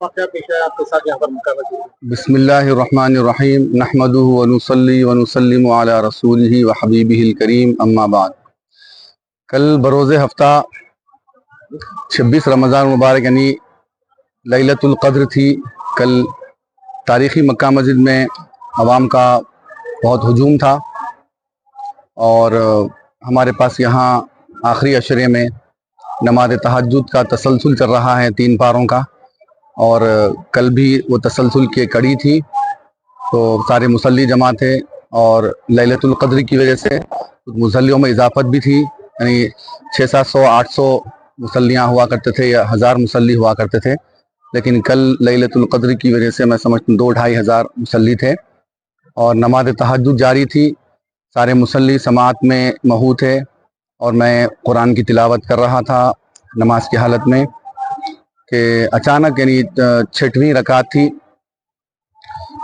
वाक़या पेश आया आपके साथ यहाँ पर मक्का मस्जिद में? बिस्मिल्लाहिर्रहमानिर्रहीम नहमदुहु व नुसल्ली व नुसल्लिमु अला रसूलिही व हबीबिहिल करीम अम्मा बाद। कल बरोज़ हफ्ता 26 रमज़ान मुबारक यानी लैलतुल क़द्र थी। कल तारीख़ी मक्का मस्जिद में अवाम का बहुत हुजूम था और हमारे पास यहाँ आखिरी अशरे में नमाज तहज्जुद का तसलसल चल रहा है 3 पारों का, और कल भी वो तसलसल की कड़ी थी। तो सारे मुसल्ली जमा थे और लैलतुल क़द्र की वजह से मुसल्लियों में इजाफत भी थी, यानी 600-700-800 मुसल्लियाँ हुआ करते थे या 1000 मुसल्ली हुआ करते थे। लेकिन कल लैलतुल क़द्र की वजह से मैं समझता हूँ 2-2.5 हज़ार मुसल्ली थे और नमाज तहज्जुद जारी थी। सारे मुसल्ली समात में महू थे और मैं कुरान की तिलावत कर रहा था नमाज की हालत में कि अचानक यानी 6वीं रकात थी,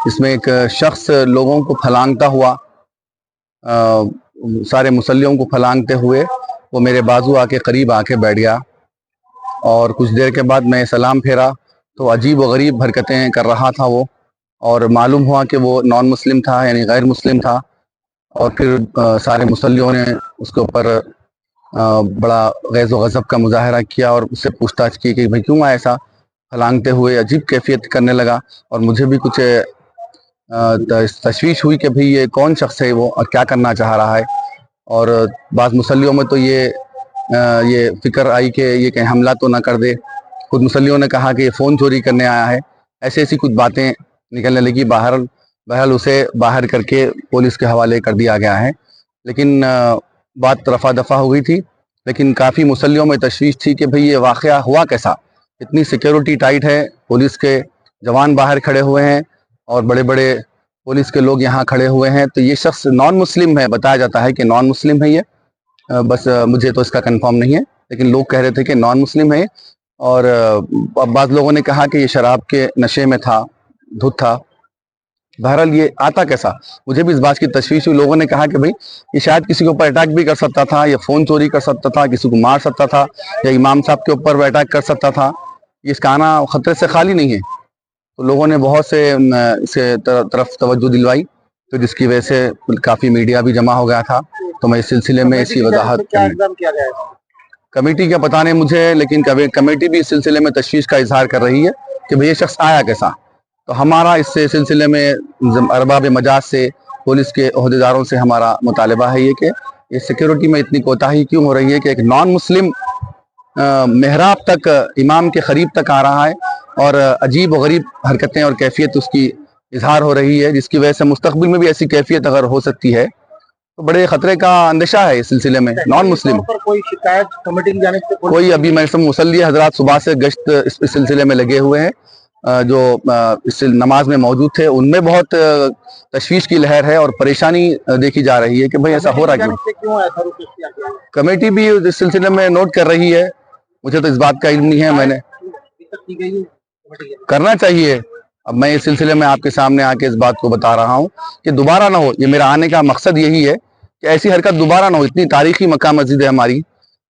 इसमें एक शख्स लोगों को फलांगता हुआ, सारे मुसल्लियों को फलांगते हुए वो मेरे बाजू आके करीब आके बैठ गया और कुछ देर के बाद मैं सलाम फेरा तो अजीब व गरीब हरकतें कर रहा था वो, और मालूम हुआ कि वो नॉन मुस्लिम था यानी गैर मुस्लिम था। और फिर सारे मुसल्लियों ने उसके ऊपर बड़ा गैज़ व गज़ब का मुजाहरा किया और उससे पूछताछ की कि भाई क्यों ऐसा फलांगते हुए, अजीब कैफियत करने लगा। और मुझे भी कुछ तशवीश हुई कि भाई ये कौन शख्स है वो और क्या करना चाह रहा है। और बाज़ मुसल्लियों में तो ये फ़िक्र आई कि ये कहीं हमला तो ना कर दे। खुद मुसल्लियों ने कहा कि ये फ़ोन चोरी करने आया है, ऐसी ऐसी कुछ बातें निकलने लगी। बहरहाल उसे बाहर करके पुलिस के हवाले कर दिया गया है। लेकिन बात रफ़ा दफ़ा हो गई थी, लेकिन काफ़ी मुसल्लियों में तशवीश थी कि भाई ये वाक़या हुआ कैसा। इतनी सिक्योरिटी टाइट है, पुलिस के जवान बाहर खड़े हुए हैं और बड़े बड़े पुलिस के लोग यहाँ खड़े हुए हैं। तो ये शख्स नॉन मुस्लिम है, बताया जाता है कि नॉन मुस्लिम है ये, बस मुझे तो इसका कंफर्म नहीं है, लेकिन लोग कह रहे थे कि नॉन मुस्लिम है। और बाज़ लोगों ने कहा कि ये शराब के नशे में था, धुत था। बहरहाल ये आता कैसा, मुझे भी इस बात की तशवीश हुई। लोगों ने कहा कि भाई ये शायद किसी के ऊपर अटैक भी कर सकता था, या फ़ोन चोरी कर सकता था, किसी को मार सकता था, या इमाम साहब के ऊपर वो अटैक कर सकता था। इसका आना ख़तरे से खाली नहीं है। तो लोगों ने बहुत से इसे तरफ तवज्जो दिलवाई, तो जिसकी वजह से काफ़ी मीडिया भी जमा हो गया था। तो मैं इस सिलसिले में इसकी वजाहत, कमेटी का पता नहीं मुझे, लेकिन कमेटी भी इस सिलसिले में तशवीश का इजहार कर रही है कि भाई ये शख्स आया कैसा। तो हमारा इस सिलसिले में अरबाब मजाज से, पुलिस के ओहदेदारों से हमारा मुतालबा है ये कि ये सिक्योरिटी में इतनी कोताही क्यों हो रही है कि एक नॉन मुस्लिम मेहराब तक, इमाम के करीब तक आ रहा है और अजीब व गरीब हरकतें और कैफियत उसकी इजहार हो रही है, जिसकी वजह से मुस्तकबिल में भी ऐसी कैफियत अगर हो सकती है तो बड़े खतरे का अंदेशा है इस सिलसिले में। नॉन मुस्लिम पर कोई शिकायत कमेटी की जानिब से कोई अभी मैं सब मुसल्ली हजरात सुबह से गश्त इस सिलसिले में लगे हुए हैं, जो इस नमाज में मौजूद थे उनमें बहुत तशवीश की लहर है और परेशानी देखी जा रही है कि भाई ऐसा हो रहा क्यों। कमेटी भी इस सिलसिले में नोट कर रही है, मुझे तो इस बात का इल्म नहीं है। मैंने करना चाहिए। अब मैं इस सिलसिले में आपके सामने आके इस बात को बता रहा हूँ कि दोबारा ना हो। ये मेरा आने का मकसद यही है कि ऐसी हरकत दोबारा ना हो। इतनी तारीखी मक्का मस्जिद है हमारी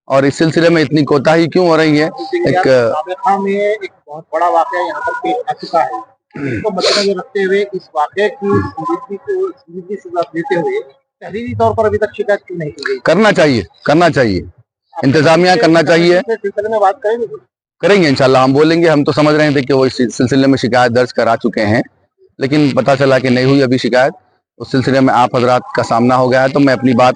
और इस सिलसिले में इतनी कोताही क्यों हो रही है। एक बहुत बड़ा वाकया यहाँ पर पेश आ चुका है, तो मद्देनजर रखते हुए इस वाकये की संजीदगी से लेते हुए तहरीरी तौर पर अभी तक शिकायत क्यों नहीं की गई? करना चाहिए, इंतजामिया करना चाहिए। सिलसिले में बात करेंगे इंशाल्लाह, हम बोलेंगे। हम तो समझ रहे थे कि वो इस सिलसिले में शिकायत दर्ज करा चुके हैं, लेकिन पता चला कि नहीं हुई अभी शिकायत। उस सिलसिले में आप हजरात का सामना हो गया है, तो मैं अपनी बात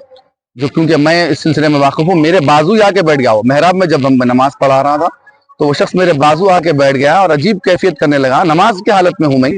जो, क्योंकि मैं इस सिलसिले में वाकिफ हूँ, मेरे बाजू आके बैठ गया वो मेहराब में। जब हम नमाज पढ़ा रहा था तो वो शख्स मेरे बाजू आके बैठ गया और अजीब कैफियत करने लगा। नमाज की हालत में हूँ मैं।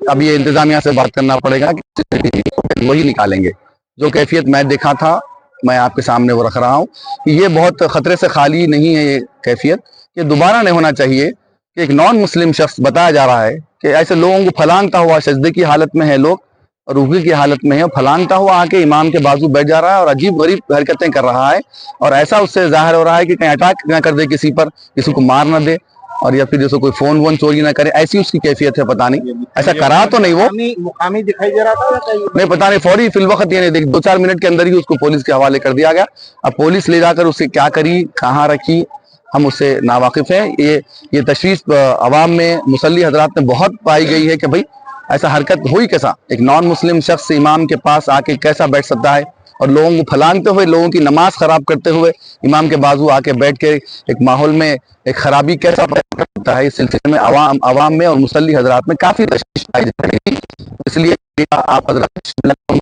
अब ये इंतजामिया से बात करना पड़ेगा कि वही निकालेंगे। जो कैफियत मैं देखा था मैं आपके सामने वो रख रहा हूँ कि ये बहुत ख़तरे से खाली नहीं है। ये कैफियत ये दोबारा नहीं होना चाहिए कि एक नॉन मुस्लिम शख्स, बताया जा रहा है कि ऐसे लोगों को फलांगता हुआ, सजदे की हालत में है लोग और रुकू की हालत में है, फलांगता हुआ आके इमाम के बाजू बैठ जा रहा है और अजीब गरीब हरकतें कर रहा है। और ऐसा उससे जाहिर हो रहा है कि कहीं अटैक ना कर दे किसी पर, किसी को मार ना दे, और या फिर जैसे कोई फोन वोन चोरी ना करे, ऐसी उसकी कैफियत है। पता नहीं ऐसा करा तो नहीं, वो मुकामी दिखाई दे रहा था नहीं, पता नहीं। फौरी फिलवक्त ये नहीं देख, 2-4 मिनट के अंदर ही उसको पुलिस के हवाले कर दिया गया। अब पुलिस ले जाकर उसे क्या करी, कहाँ रखी, ہم اس سے ناواقف ہیں. یہ تشویش عوام میں مصلی حضرات میں بہت پائی گئی ہے کہ بھئی ایسا حرکت ہوئی کیسا, ایک نان مسلم شخص امام کے پاس آ کے کیسا بیٹھ سکتا ہے, اور لوگوں کو پھلانگتے ہوئے, لوگوں کی نماز خراب کرتے ہوئے امام کے بازو آ کے بیٹھ کے ایک ماحول میں ایک خرابی کیسا پیدا کر سکتا ہے. اس سلسلے میں عوام میں اور مصلی حضرات میں کافی تشویش پائی جا رہی ہے. اس لیے آپ حضرات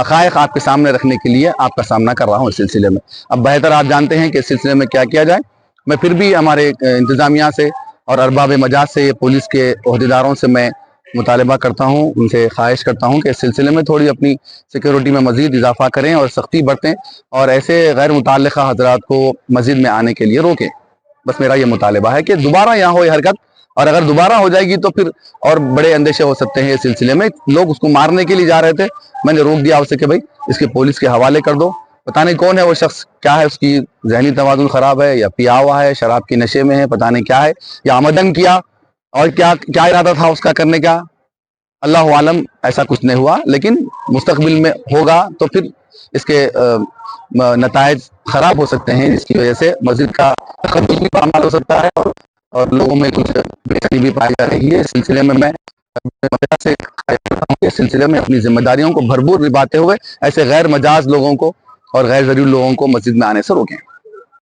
حقائق آپ کے سامنے رکھنے کے لیے آپ کا سامنا کر رہا ہوں اس سلسلے میں. اب بہتر آپ جانتے ہیں کہ اس سلسلے میں کیا کیا جائے. میں پھر بھی ہمارے انتظامیہ سے اور ارباب مجاز سے, پولیس کے عہدیداروں سے میں مطالبہ کرتا ہوں, ان سے خواہش کرتا ہوں کہ اس سلسلے میں تھوڑی اپنی سیکیورٹی میں مزید اضافہ کریں اور سختی برتیں, اور ایسے غیر متعلقہ حضرات کو مسجد میں آنے کے لیے روکیں. بس میرا یہ مطالبہ ہے کہ دوبارہ یہاں ہو یہ حرکت, اور اگر دوبارہ ہو جائے گی تو پھر اور بڑے اندیشے ہو سکتے ہیں اس سلسلے میں. لوگ اس کو مارنے کے لیے جا رہے تھے, میں نے روک دیا اسے کہ بھائی اس کے پولیس کے حوالے کر دو. پتہ نہیں کون ہے وہ شخص, کیا ہے اس کی ذہنی توازن خراب ہے, یا پیا ہوا ہے, شراب کی نشے میں ہے, پتہ نہیں کیا ہے, یا آمدن کیا, اور کیا ارادہ تھا اس کا کرنے کا, اللہ عالم. ایسا کچھ نہیں ہوا, لیکن مستقبل میں ہوگا تو پھر اس کے نتائج خراب ہو سکتے ہیں, جس کی وجہ سے مسجد کا تقدس بھی پامال ہو سکتا ہے, اور لوگوں میں کچھ بے چینی بھی پائی جا رہی ہے. اس سلسلے میں اس سلسلے میں اپنی ذمہ داریوں کو بھرپور نبھاتے ہوئے ایسے غیر مجاز لوگوں کو اور غیر ضروری لوگوں کو مسجد میں آنے سے روکیں.